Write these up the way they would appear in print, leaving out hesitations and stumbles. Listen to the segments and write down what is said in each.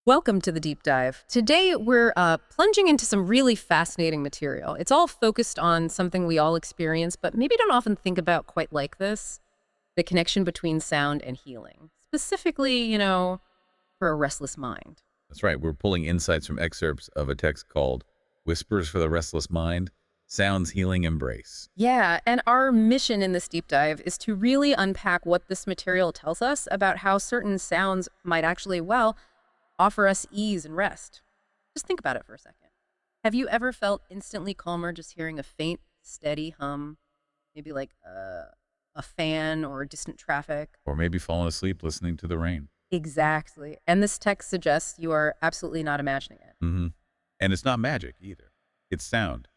Welcome to the deep dive. Today, we're plunging into some really fascinating material. It's all focused on something we all experience, but maybe don't often think about quite like this, the connection between sound and healing. Specifically, for a restless mind. That's right. We're pulling insights from excerpts of a text called Whispers for the Restless Mind, Sound's Healing Embrace. Yeah, and our mission in this deep dive is to really unpack what this material tells us about how certain sounds might actually, offer us ease and rest. Just think about it for a second. Have you ever felt instantly calmer just hearing a faint, steady hum? Maybe like a fan or distant traffic? Or maybe falling asleep listening to the rain. Exactly. And this text suggests you are absolutely not imagining it. Mm-hmm. And it's not magic either. It's sound,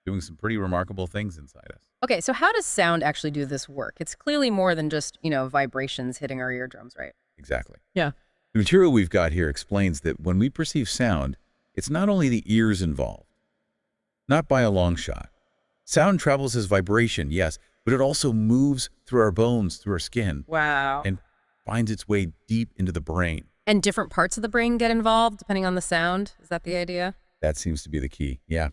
doing some pretty remarkable things inside us. Okay, so how does sound actually do this work? It's clearly more than just, vibrations hitting our eardrums, right? Exactly. Yeah. The material we've got here explains that when we perceive sound, it's not only the ears involved, not by a long shot. Sound travels as vibration, yes, but it also moves through our bones, through our skin. Wow. And finds its way deep into the brain. And different parts of the brain get involved depending on the sound? Is that the idea? That seems to be the key, yeah.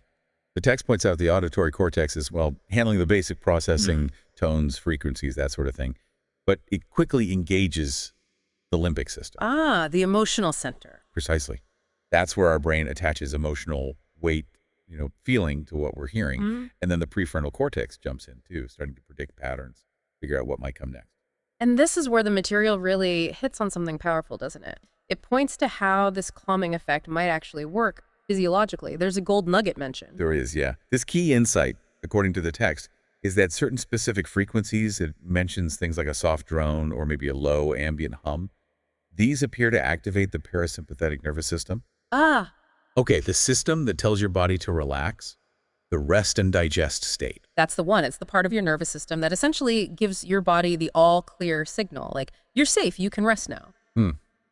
The text points out the auditory cortex is, handling the basic processing, tones, frequencies, that sort of thing. But it quickly engages the limbic system. Ah, the emotional center. Precisely. That's where our brain attaches emotional weight, feeling to what we're hearing. And then the prefrontal cortex jumps in too, starting to predict patterns, figure out what might come next. And this is where the material really hits on something powerful, doesn't it? It points to how this calming effect might actually work physiologically. There's a gold nugget mentioned. There is, yeah. This key insight, according to the text, is that certain specific frequencies, it mentions things like a soft drone or maybe a low ambient hum, these appear to activate the parasympathetic nervous system. Ah. Okay, the system that tells your body to relax, the rest and digest state. That's the one. It's the part of your nervous system that essentially gives your body the all-clear signal. Like, you're safe, you can rest now.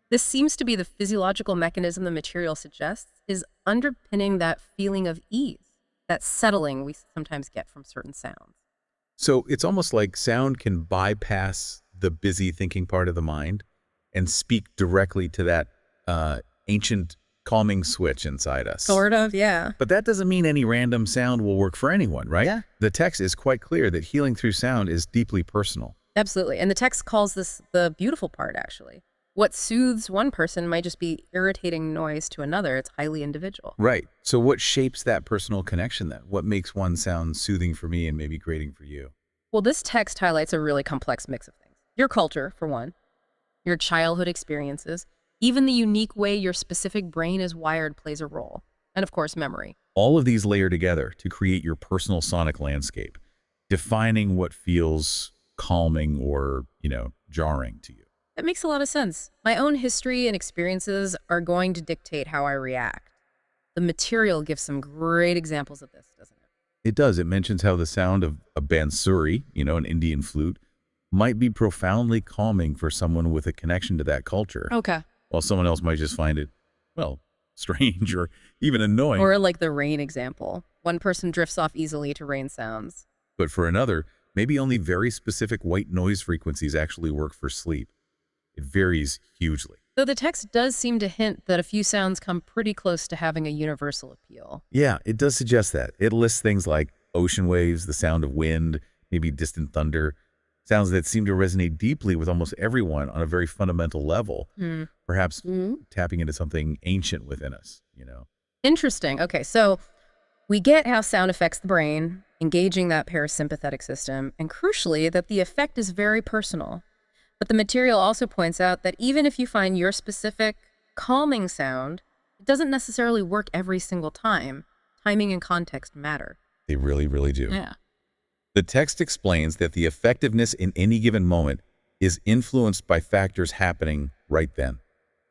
This seems to be the physiological mechanism the material suggests is underpinning that feeling of ease, that settling we sometimes get from certain sounds. So it's almost like sound can bypass the busy thinking part of the mind and speak directly to that ancient calming switch inside us. Sort of, yeah. But that doesn't mean any random sound will work for anyone, right? Yeah. The text is quite clear that healing through sound is deeply personal. Absolutely. And the text calls this the beautiful part, actually. What soothes one person might just be irritating noise to another. It's highly individual. Right. So what shapes that personal connection then? What makes one sound soothing for me and maybe grating for you? Well, this text highlights a really complex mix of things. Your culture, for one, your childhood experiences, even the unique way your specific brain is wired plays a role. And of course, memory. All of these layer together to create your personal sonic landscape, defining what feels calming or, jarring to you. That makes a lot of sense. My own history and experiences are going to dictate how I react. The material gives some great examples of this, doesn't it? It does. It mentions how the sound of a bansuri, an Indian flute, might be profoundly calming for someone with a connection to that culture. Okay. While someone else might just find it, strange or even annoying. Or like the rain example. One person drifts off easily to rain sounds. But for another, maybe only very specific white noise frequencies actually work for sleep. It varies hugely. Though the text does seem to hint that a few sounds come pretty close to having a universal appeal. Yeah, it does suggest that. It lists things like ocean waves, the sound of wind, maybe distant thunder, sounds that seem to resonate deeply with almost everyone on a very fundamental level, perhaps tapping into something ancient within us, Interesting. Okay, so we get how sound affects the brain, engaging that parasympathetic system, and crucially, that the effect is very personal. But the material also points out that even if you find your specific calming sound, it doesn't necessarily work every single time. Timing and context matter. They really, really do. Yeah. The text explains that the effectiveness in any given moment is influenced by factors happening right then.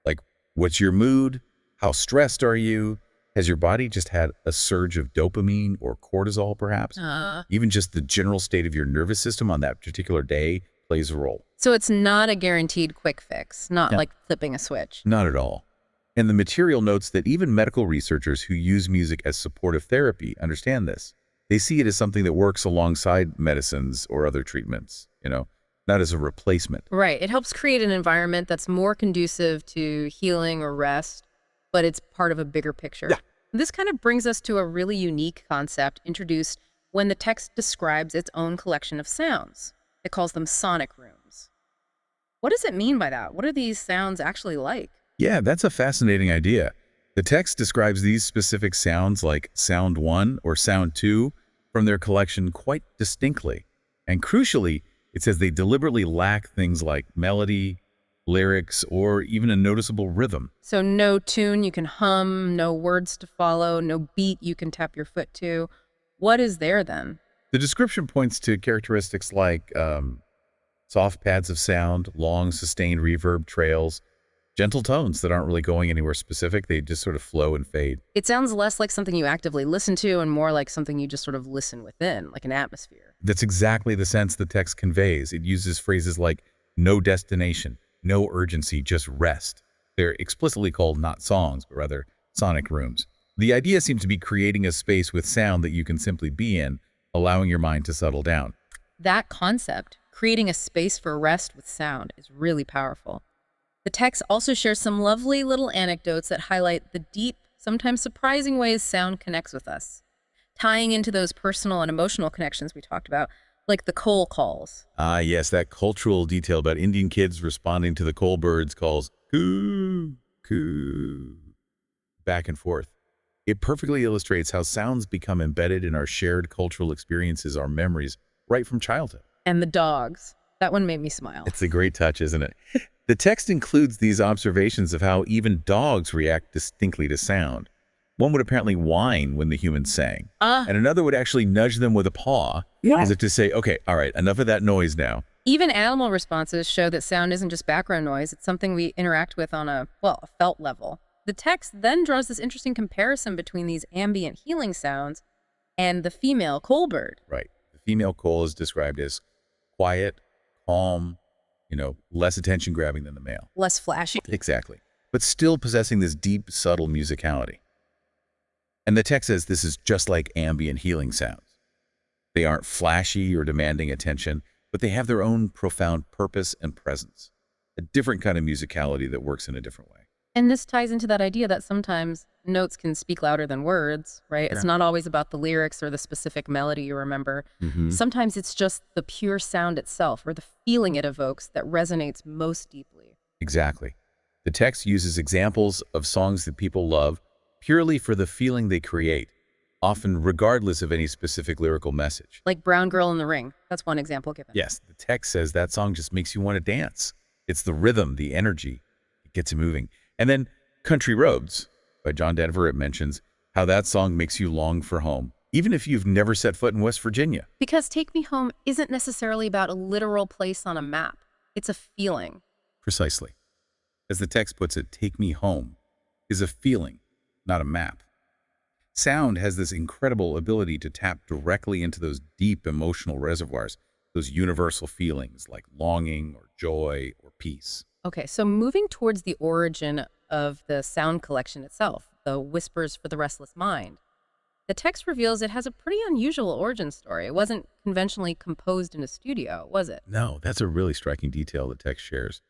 Like, what's your mood? How stressed are you? Has your body just had a surge of dopamine or cortisol, perhaps? Even just the general state of your nervous system on that particular day plays a role. So it's not a guaranteed quick fix, not like flipping a switch. Not at all. And the material notes that even medical researchers who use music as supportive therapy understand this. They see it as something that works alongside medicines or other treatments, not as a replacement. Right. It helps create an environment that's more conducive to healing or rest but it's part of a bigger picture. Yeah. This kind of brings us to a really unique concept introduced when the text describes its own collection of sounds. It calls them sonic rooms. What does it mean by that? What are these sounds actually like? Yeah, that's a fascinating idea. The text describes these specific sounds like sound 1 or sound 2 from their collection quite distinctly. And crucially, it says they deliberately lack things like melody, lyrics, or even a noticeable rhythm. So no tune you can hum, no words to follow, no beat you can tap your foot to. What is there then? The description points to characteristics like soft pads of sound, long sustained reverb trails, gentle tones that aren't really going anywhere specific. They just sort of flow and fade. It sounds less like something you actively listen to and more like something you just sort of listen within, like an atmosphere. That's exactly the sense the text conveys. It uses phrases like no destination, no urgency, just rest. They're explicitly called not songs, but rather sonic rooms. The idea seems to be creating a space with sound that you can simply be in, allowing your mind to settle down. That concept, creating a space for rest with sound, is really powerful. The text also shares some lovely little anecdotes that highlight the deep, sometimes surprising ways sound connects with us, tying into those personal and emotional connections we talked about, like the coal calls. Ah, yes, that cultural detail about Indian kids responding to the coal birds' calls, coo, coo, back and forth. It perfectly illustrates how sounds become embedded in our shared cultural experiences, our memories, right from childhood. And the dogs. That one made me smile. It's a great touch, isn't it? The text includes these observations of how even dogs react distinctly to sound. One would apparently whine when the humans sang, and another would actually nudge them with a paw, as if to say, okay, all right, enough of that noise now. Even animal responses show that sound isn't just background noise, it's something we interact with on a felt level. The text then draws this interesting comparison between these ambient healing sounds and the female coal bird. Right. The female coal is described as quiet, calm, less attention-grabbing than the male. Less flashy. Exactly. But still possessing this deep, subtle musicality. And the text says this is just like ambient healing sounds. They aren't flashy or demanding attention, but they have their own profound purpose and presence. A different kind of musicality that works in a different way. And this ties into that idea that sometimes notes can speak louder than words, right? Yeah. It's not always about the lyrics or the specific melody you remember. Sometimes it's just the pure sound itself or the feeling it evokes that resonates most deeply. Exactly. The text uses examples of songs that people love purely for the feeling they create, often regardless of any specific lyrical message. Like Brown Girl in the Ring. That's one example given. Yes, the text says that song just makes you want to dance. It's the rhythm, the energy. It gets you moving. And then Country Roads by John Denver, it mentions how that song makes you long for home, even if you've never set foot in West Virginia. Because Take Me Home isn't necessarily about a literal place on a map. It's a feeling. Precisely. As the text puts it, Take Me Home is a feeling, not a map. Sound has this incredible ability to tap directly into those deep emotional reservoirs, those universal feelings like longing or joy or peace. Okay, so moving towards the origin of the sound collection itself, the Whispers for the Restless Mind, the text reveals it has a pretty unusual origin story. It wasn't conventionally composed in a studio, was it? No, that's a really striking detail the text shares.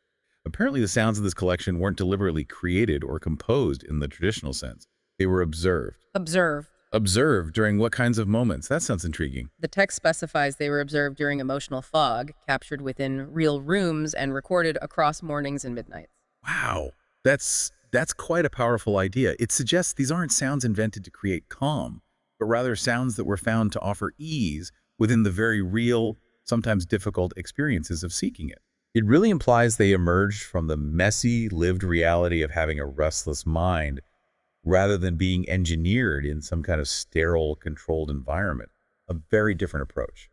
Apparently, the sounds of this collection weren't deliberately created or composed in the traditional sense. They were observed. Observed. Observed during what kinds of moments? That sounds intriguing. The text specifies they were observed during emotional fog, captured within real rooms and recorded across mornings and midnights. Wow, that's quite a powerful idea. It suggests these aren't sounds invented to create calm, but rather sounds that were found to offer ease within the very real, sometimes difficult experiences of seeking it. It really implies they emerged from the messy, lived reality of having a restless mind rather than being engineered in some kind of sterile, controlled environment. A very different approach.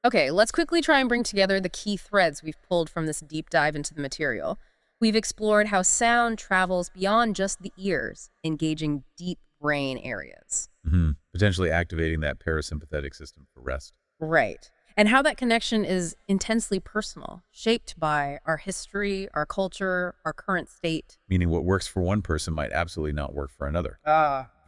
Okay, let's quickly try and bring together the key threads we've pulled from this deep dive into the material. We've explored how sound travels beyond just the ears, engaging deep brain areas. Potentially activating that parasympathetic system for rest. Right. And how that connection is intensely personal, shaped by our history, our culture, our current state. Meaning what works for one person might absolutely not work for another.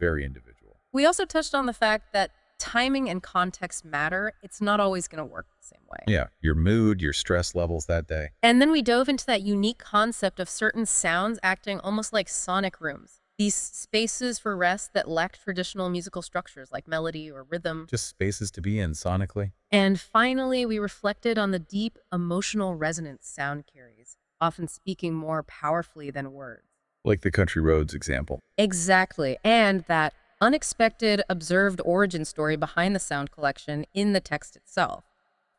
Very individual. We also touched on the fact that timing and context matter. It's not always going to work the same way. Yeah, your mood, your stress levels that day. And then we dove into that unique concept of certain sounds acting almost like sonic rooms. These spaces for rest that lack traditional musical structures like melody or rhythm. Just spaces to be in sonically. And finally, we reflected on the deep emotional resonance sound carries, often speaking more powerfully than words. Like the Country Roads example. Exactly. And that unexpected observed origin story behind the sound collection in the text itself.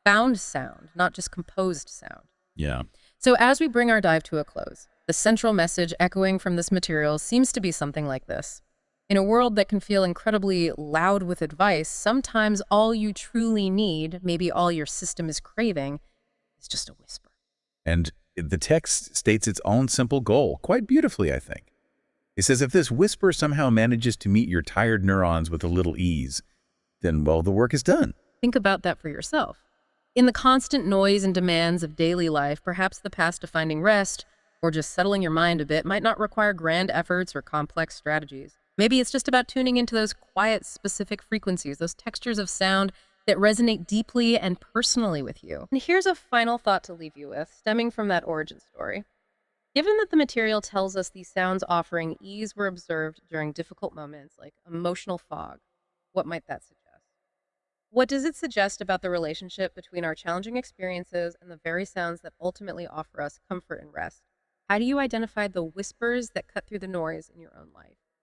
Found sound, not just composed sound. Yeah. So as we bring our dive to a close, the central message echoing from this material seems to be something like this. In a world that can feel incredibly loud with advice, sometimes all you truly need, maybe all your system is craving, is just a whisper. And the text states its own simple goal quite beautifully, I think. It says if this whisper somehow manages to meet your tired neurons with a little ease, then, well, the work is done. Think about that for yourself. In the constant noise and demands of daily life, perhaps the path to finding rest or just settling your mind a bit might not require grand efforts or complex strategies. Maybe it's just about tuning into those quiet, specific frequencies, those textures of sound that resonate deeply and personally with you. And here's a final thought to leave you with, stemming from that origin story. Given that the material tells us these sounds offering ease were observed during difficult moments like emotional fog, what might that suggest? What does it suggest about the relationship between our challenging experiences and the very sounds that ultimately offer us comfort and rest? How do you identify the whispers that cut through the noise in your own life?